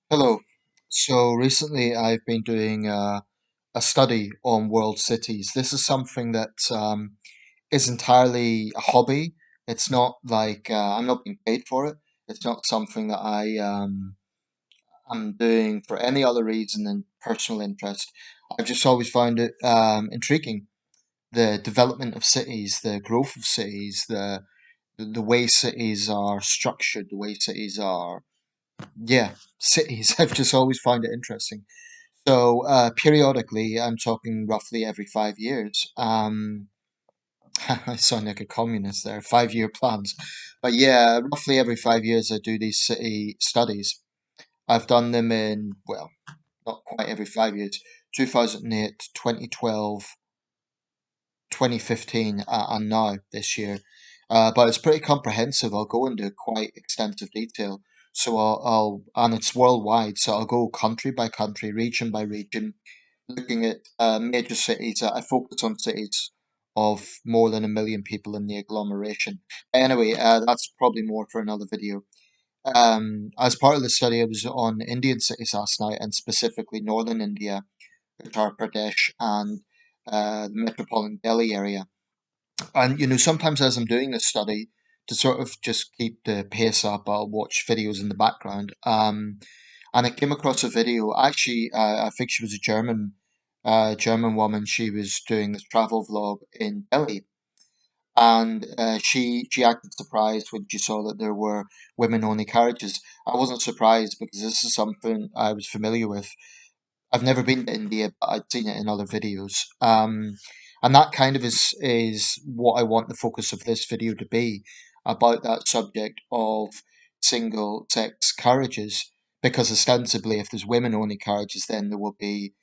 Hello. So recently I've been doing a study on world cities. This is something that is entirely a hobby. It's not like I'm not being paid for it. It's not something that I'm doing for any other reason than personal interest. I've just always found it intriguing. The development of cities, the growth of cities, the way cities are structured, the way cities are, yeah, cities. I've just always found it interesting. So periodically, I'm talking roughly every 5 years. I sound like a communist there. 5 year plans, but yeah, roughly every 5 years I do these city studies. I've done them in, well, not quite every 5 years. 2008, 2012, 2015, and now this year. But it's pretty comprehensive. I'll go into quite extensive detail. So and it's worldwide. So I'll go country by country, region by region, looking at major cities. I focus on cities of more than 1 million people in the agglomeration. Anyway, that's probably more for another video. As part of the study, I was on Indian cities last night, and specifically northern India, Uttar Pradesh, and the metropolitan Delhi area. And sometimes as I'm doing this study, to sort of just keep the pace up, I'll watch videos in the background. And I came across a video. Actually, I think she was a German woman. She was doing this travel vlog in Delhi, and she acted surprised when she saw that there were women-only carriages. I wasn't surprised because this is something I was familiar with. I've never been to India, but I'd seen it in other videos. And that kind of is what I want the focus of this video to be about that subject of single sex carriages. Because ostensibly, if there's women only carriages, then there will be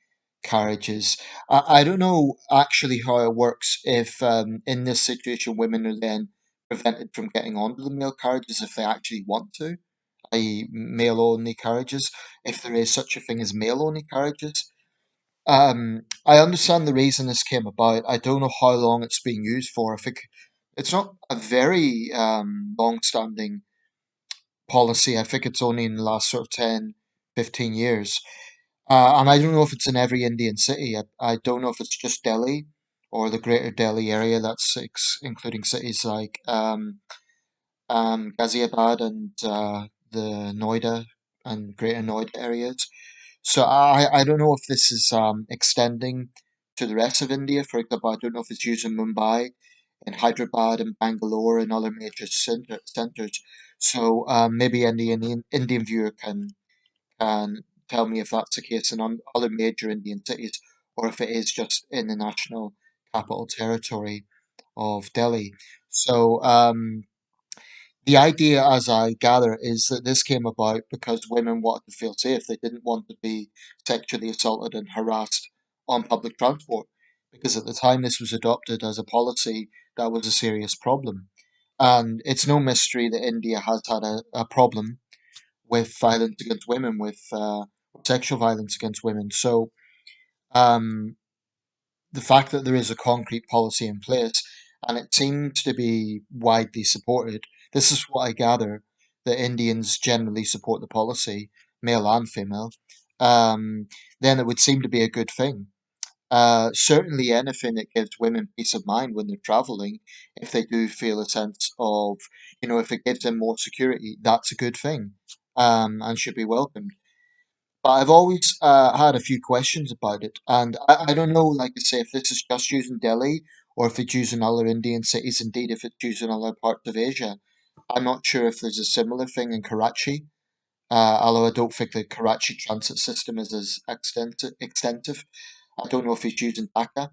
carriages. I don't know actually how it works if in this situation women are then prevented from getting onto the male carriages if they actually want to, i.e., male only carriages, if there is such a thing as male only carriages. I understand the reason this came about. I don't know how long it's being used for. I think it's not a very long-standing policy. I think it's only in the last sort of 10, 15 years. And I don't know if it's in every Indian city. I don't know if it's just Delhi or the greater Delhi area. That's including cities like Ghaziabad and the Noida and greater Noida areas. So I don't know if this is extending to the rest of India. For example, I don't know if it's used in Mumbai, in Hyderabad, and Bangalore, and other major centers. So maybe any Indian viewer can tell me if that's the case in other major Indian cities, or if it is just in the national capital territory of Delhi. So the idea, as I gather, is that this came about because women wanted to feel safe. They didn't want to be sexually assaulted and harassed on public transport, because at the time this was adopted as a policy, that was a serious problem. And it's no mystery that India has had a problem with violence against women, with sexual violence against women. So um, the fact that there is a concrete policy in place and it seems to be widely supported, this is what I gather, that Indians generally support the policy, male and female, um, then it would seem to be a good thing. Certainly, anything that gives women peace of mind when they're traveling, if they do feel a sense of, if it gives them more security, that's a good thing, and should be welcomed. But I've always had a few questions about it, and I don't know, like I say, if this is just using Delhi or if it's using other Indian cities, indeed, if it's using other parts of Asia. I'm not sure if there's a similar thing in Karachi, although I don't think the Karachi transit system is as extensive. I don't know if it's using Dhaka.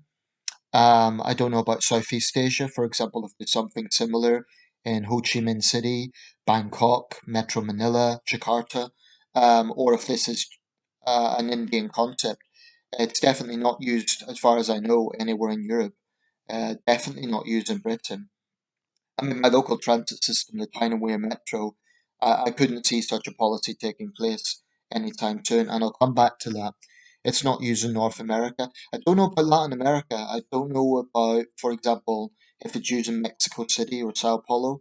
I don't know about Southeast Asia, for example, if there's something similar in Ho Chi Minh City, Bangkok, Metro Manila, Jakarta, or if this is an Indian concept. It's definitely not used, as far as I know, anywhere in Europe. Definitely not used in Britain. I mean, my local transit system, the Tyne-and-Wear Metro, I couldn't see such a policy taking place anytime soon, and I'll come back to that. It's not used in North America. I don't know about Latin America. I don't know about, for example, if it's used in Mexico City or Sao Paulo.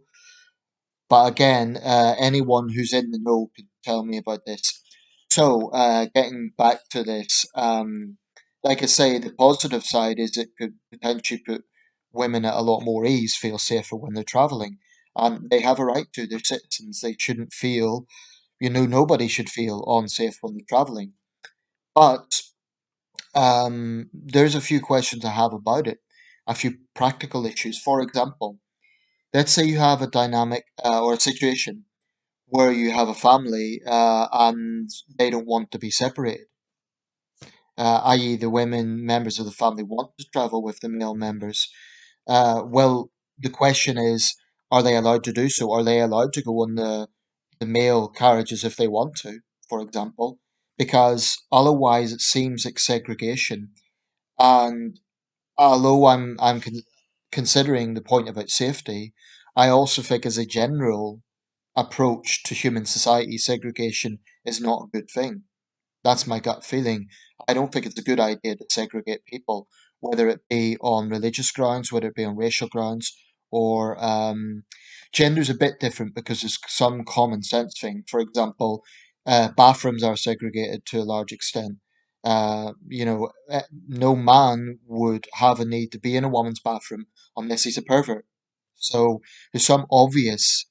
But again, anyone who's in the know could tell me about this. Getting back to this, like I say, the positive side is it could potentially put women at a lot more ease, feel safer when they're traveling. And they have a right to, they're citizens. They shouldn't feel, nobody should feel unsafe when they're traveling. But there's a few questions I have about it, a few practical issues. For example, let's say you have a dynamic or a situation where you have a family and they don't want to be separated, i.e., the women members of the family want to travel with the male members. Well, the question is, are they allowed to do so? Are they allowed to go on the male carriages if they want to, for example? Because otherwise, it seems like segregation. And although I'm considering the point about safety, I also think as a general approach to human society, segregation is not a good thing. That's my gut feeling. I don't think it's a good idea to segregate people, whether it be on religious grounds, whether it be on racial grounds, or gender's a bit different because there's some common sense thing. For example, bathrooms are segregated to a large extent. No man would have a need to be in a woman's bathroom unless he's a pervert. So there's some obvious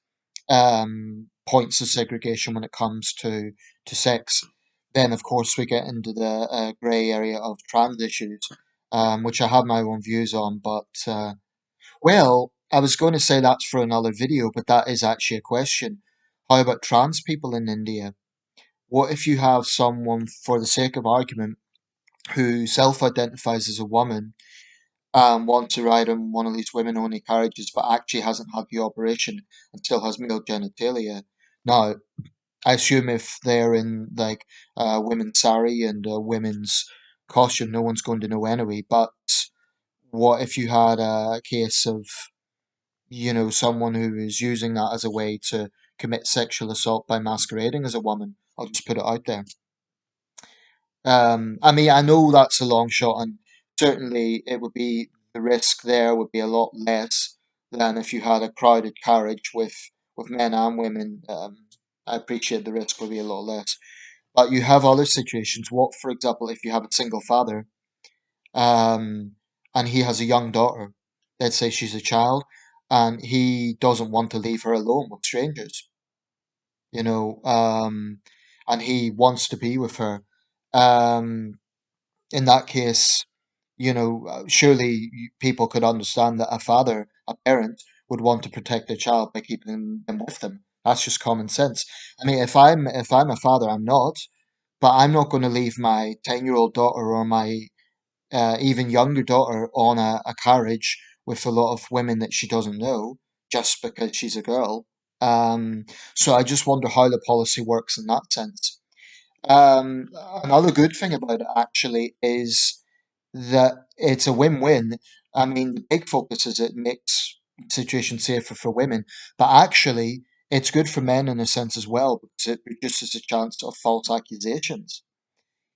points of segregation when it comes to sex. Then, of course, we get into the grey area of trans issues, which I have my own views on. But, well, I was going to say that's for another video, but that is actually a question. How about trans people in India? What if you have someone, for the sake of argument, who self identifies as a woman and wants to ride on one of these women only carriages, but actually hasn't had the operation and still has male genitalia? Now, I assume if they're in like women's sari and women's costume, no one's going to know anyway. But what if you had a case of, someone who is using that as a way to commit sexual assault by masquerading as a woman? I'll just put it out there. I mean, I know that's a long shot, and certainly it would be the risk there would be a lot less than if you had a crowded carriage with men and women. I appreciate the risk would be a lot less. But you have other situations. What, for example, if you have a single father, um, and he has a young daughter, let's say she's a child, and he doesn't want to leave her alone with strangers, you know, um, and he wants to be with her. Um, in that case, surely people could understand that a father, a parent, would want to protect their child by keeping them with them. That's just common sense. I mean, if I'm a father, I'm not, but I'm not going to leave my 10-year-old daughter or my even younger daughter on a carriage with a lot of women that she doesn't know just because she's a girl. Um, so I just wonder how the policy works in that sense. Um, Another good thing about it actually is that it's a win-win. I mean, the big focus is it makes the situation safer for women, but actually it's good for men in a sense as well because it reduces the chance of false accusations.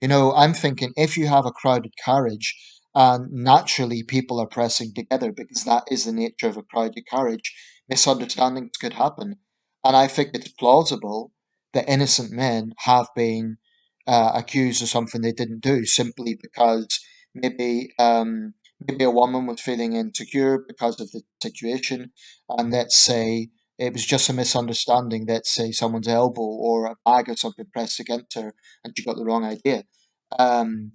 I'm thinking if you have a crowded carriage, and naturally people are pressing together because that is the nature of a crowded carriage, misunderstandings could happen. And I think it's plausible that innocent men have been accused of something they didn't do simply because maybe a woman was feeling insecure because of the situation, and let's say it was just a misunderstanding. Let's say someone's elbow or a bag or something pressed against her, and she got the wrong idea. um,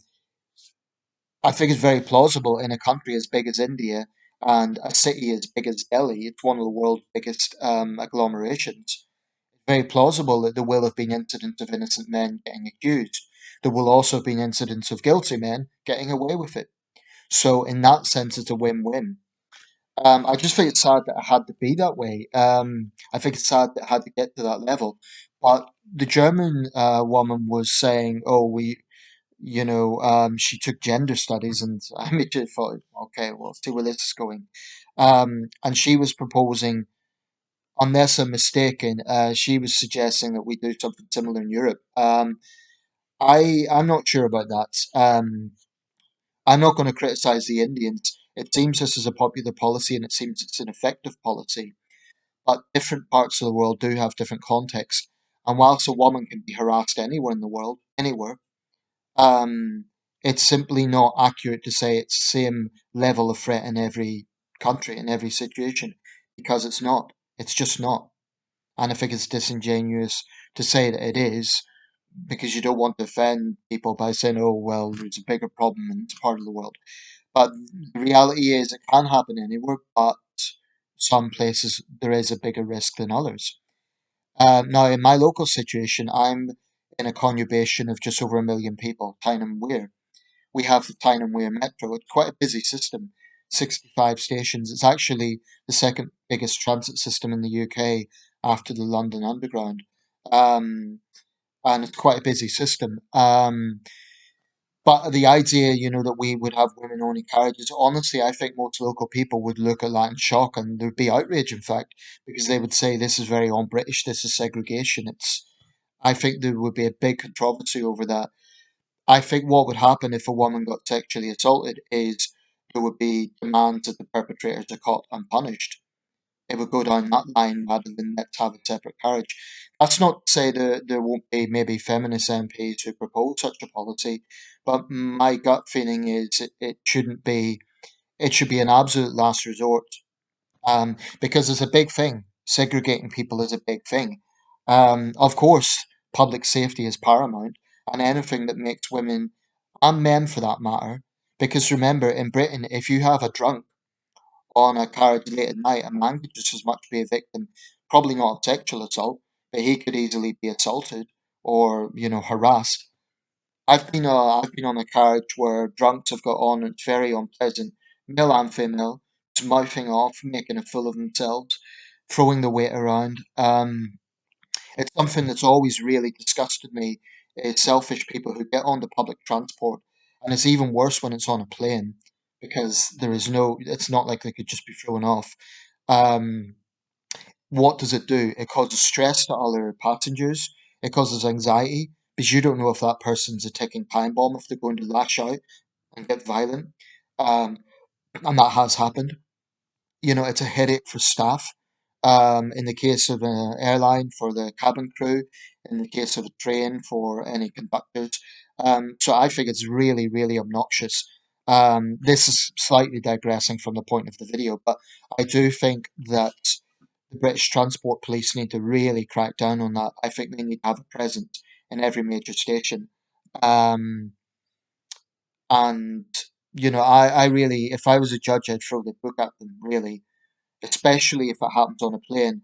I think it's very plausible in a country as big as India and a city as big as Delhi. It's one of the world's biggest agglomerations. Very plausible that there will have been incidents of innocent men getting accused. There will also have been incidents of guilty men getting away with it. So, in that sense, it's a win-win. I just think it's sad that it had to be that way. I think it's sad that it had to get to that level. But the German woman was saying, "Oh, she took gender studies," and I immediately thought, okay, well, see where this is going. And she was proposing, unless I'm mistaken, she was suggesting that we do something similar in Europe. I'm not sure about that. I'm not going to criticize the Indians. It seems this is a popular policy, and it seems it's an effective policy. But different parts of the world do have different contexts. And whilst a woman can be harassed anywhere in the world, anywhere, um, it's simply not accurate to say it's the same level of threat in every country, in every situation, because it's not. It's just not. And I think it's disingenuous to say that it is because you don't want to offend people by saying, oh, well, there's a bigger problem in this part of the world. But the reality is it can happen anywhere, but some places there is a bigger risk than others. Now, in my local situation, I'm in a conurbation of just over 1 million people, Tyne and Wear. We have the Tyne and Wear Metro. It's quite a busy system, 65 stations. It's actually the second biggest transit system in the UK after the London Underground. Um, and it's quite a busy system. But the idea, that we would have women-only carriages, honestly, I think most local people would look at that in shock and there'd be outrage, in fact, because they would say this is very un-British, this is segregation. I think there would be a big controversy over that. I think what would happen if a woman got sexually assaulted is there would be demands that the perpetrators are caught and punished. It would go down that line rather than let's have a separate carriage. That's not to say there won't be maybe feminist MPs who propose such a policy, but my gut feeling is it shouldn't be. It should be an absolute last resort, because it's a big thing. Segregating people is a big thing. Of course, public safety is paramount, and anything that makes women and men, for that matter, because remember, in Britain, if you have a drunk on a carriage late at night, a man could just as much be a victim, probably not of sexual assault, but he could easily be assaulted or, harassed. I've been on a carriage where drunks have got on, and it's very unpleasant, male and female, just mouthing off, making a fool of themselves, throwing the weight around. It's something that's always really disgusted me is selfish people who get onto public transport, and it's even worse when it's on a plane because there is no. It's not like they could just be thrown off. Um, what does it do? It causes stress to other passengers. It causes anxiety because you don't know if that person's a ticking time bomb, if they're going to lash out and get violent. Um, and that has happened. It's a headache for staff. In the case of an airline, for the cabin crew, in the case of a train, for any conductors. So I think it's really, really obnoxious. This is slightly digressing from the point of the video, but I do think that the British Transport Police need to really crack down on that. I think they need to have a presence in every major station. Um, and, I really, if I was a judge, I'd throw the book at them, really, especially if it happens on a plane.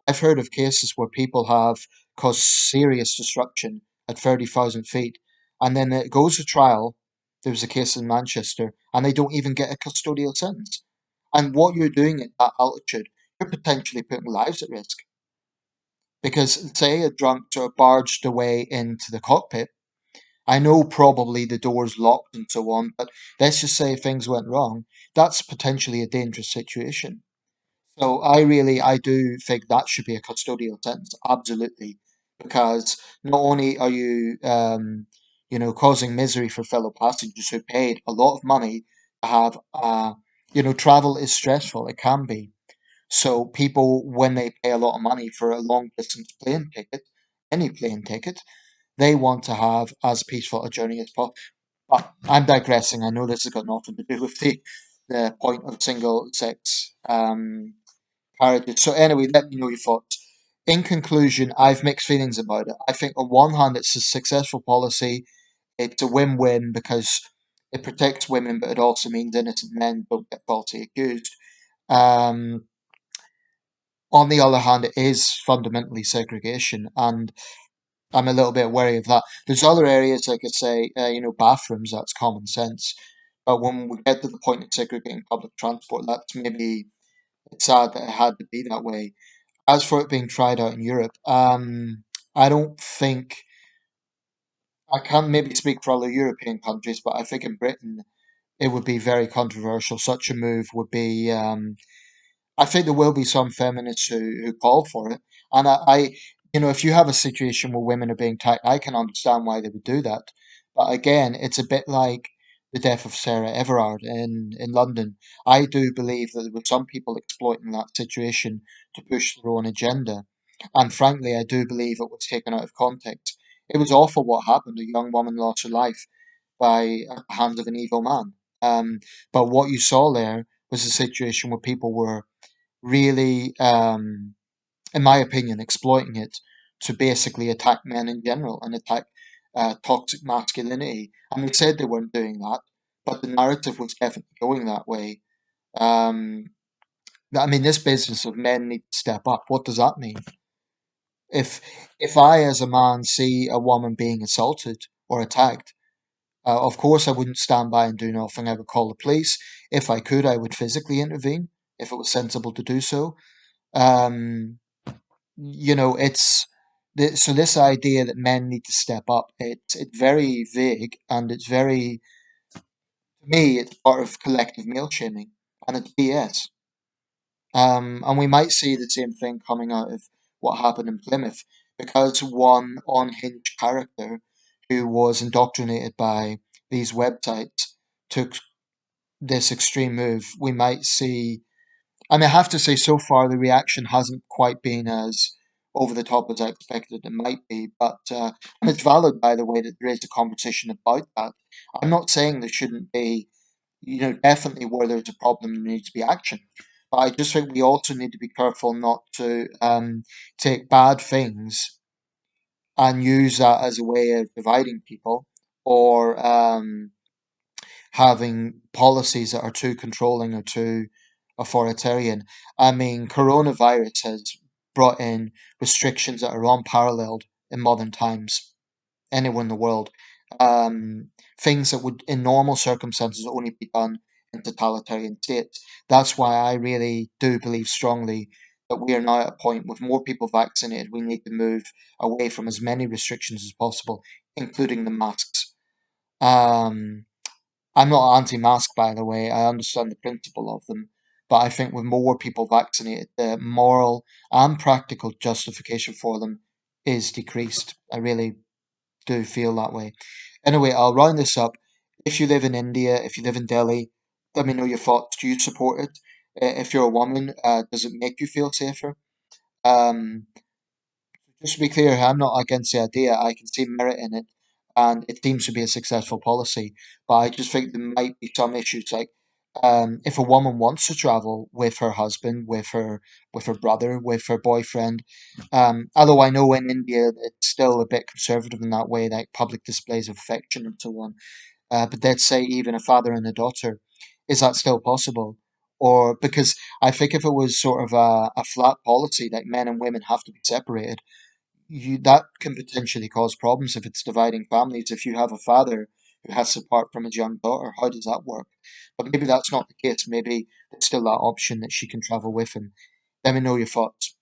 I've heard of cases where people have caused serious destruction at 30,000 feet, and then it goes to trial. There was a case in Manchester, and they don't even get a custodial sentence. And what you're doing at that altitude, you're potentially putting lives at risk. Because, say, a drunk sort of barged away into the cockpit. I know probably the door's locked and so on, but let's just say things went wrong. That's potentially a dangerous situation. So I do think that should be a custodial sentence, absolutely, because not only are you, causing misery for fellow passengers who paid a lot of money to have, travel is stressful. It can be. So people, when they pay a lot of money for a long distance plane ticket, any plane ticket, they want to have as peaceful a journey as possible. But I'm digressing. I know this has got nothing to do with the point of single sex carriages. So anyway, let me know your thoughts. In conclusion, I've mixed feelings about it. I think on one hand, it's a successful policy. It's a win-win because it protects women, but it also means innocent men don't get falsely accused. Um, on the other hand, it is fundamentally segregation, and I'm a little bit wary of that. There's other areas, like I say, bathrooms, that's common sense. But when we get to the point of segregating public transport, that's maybe it's sad that it had to be that way. As for it being tried out in Europe, I don't think I can't maybe speak for other European countries, but I think in Britain it would be very controversial. Such a move would be. I think there will be some feminists who call for it, and if you have a situation where women are being attacked, I can understand why they would do that. But again, it's a bit like the death of Sarah Everard in London. I do believe that there were some people exploiting that situation to push their own agenda. And frankly, I do believe it was taken out of context. It was awful what happened. A young woman lost her life by at the hands of an evil man. Um, but what you saw there was a situation where people were really, in my opinion, exploiting it to basically attack men in general and attack toxic masculinity. And they said they weren't doing that, but the narrative was definitely going that way. Um, I mean, this business of men need to step up. What does that mean? If if I, as a man, see a woman being assaulted or attacked, of course I wouldn't stand by and do nothing. I would call the police. If I could, I would physically intervene if it was sensible to do so. Um, it's so this idea that men need to step up. It's very vague and it's very to me it's part of collective male shaming and it's BS. And we might see the same thing coming out of what happened in Plymouth because one unhinged character who was indoctrinated by these websites took this extreme move. We might see, I mean, I have to say, so far the reaction hasn't quite been as over the top as I expected it might be, but and it's valid, by the way, that there is a conversation about that. I'm not saying there shouldn't be, definitely where there's a problem, there needs to be action. But I just think we also need to be careful not to take bad things and use that as a way of dividing people or having policies that are too controlling or too authoritarian. I mean, coronavirus has brought in restrictions that are unparalleled in modern times, anywhere in the world. Um, Things that would, in normal circumstances, only be done in totalitarian states. That's why I really do believe strongly that we are now at a point with more people vaccinated. We need to move away from as many restrictions as possible, including the masks. Um, I'm not anti-mask, by the way. I understand the principle of them, but I think with more people vaccinated, the moral and practical justification for them is decreased. I really do feel that way. Anyway, I'll round this up. If you live in India, if you live in Delhi, let me know your thoughts. Do you support it? If you're a woman, does it make you feel safer? Um, just to be clear, I'm not against the idea. I can see merit in it, and it seems to be a successful policy. But I just think there might be some issues, like if a woman wants to travel with her husband, with her brother, with her boyfriend. Although I know in India it's still a bit conservative in that way, like public displays of affection and so on. But let's say even a father and a daughter, is that still possible? Or because I think if it was sort of a flat policy, like men and women have to be separated, you that can potentially cause problems if it's dividing families. If you have a father who has to part from his young daughter, how does that work? But maybe that's not the case. Maybe there's still that option that she can travel with him. Let me know your thoughts.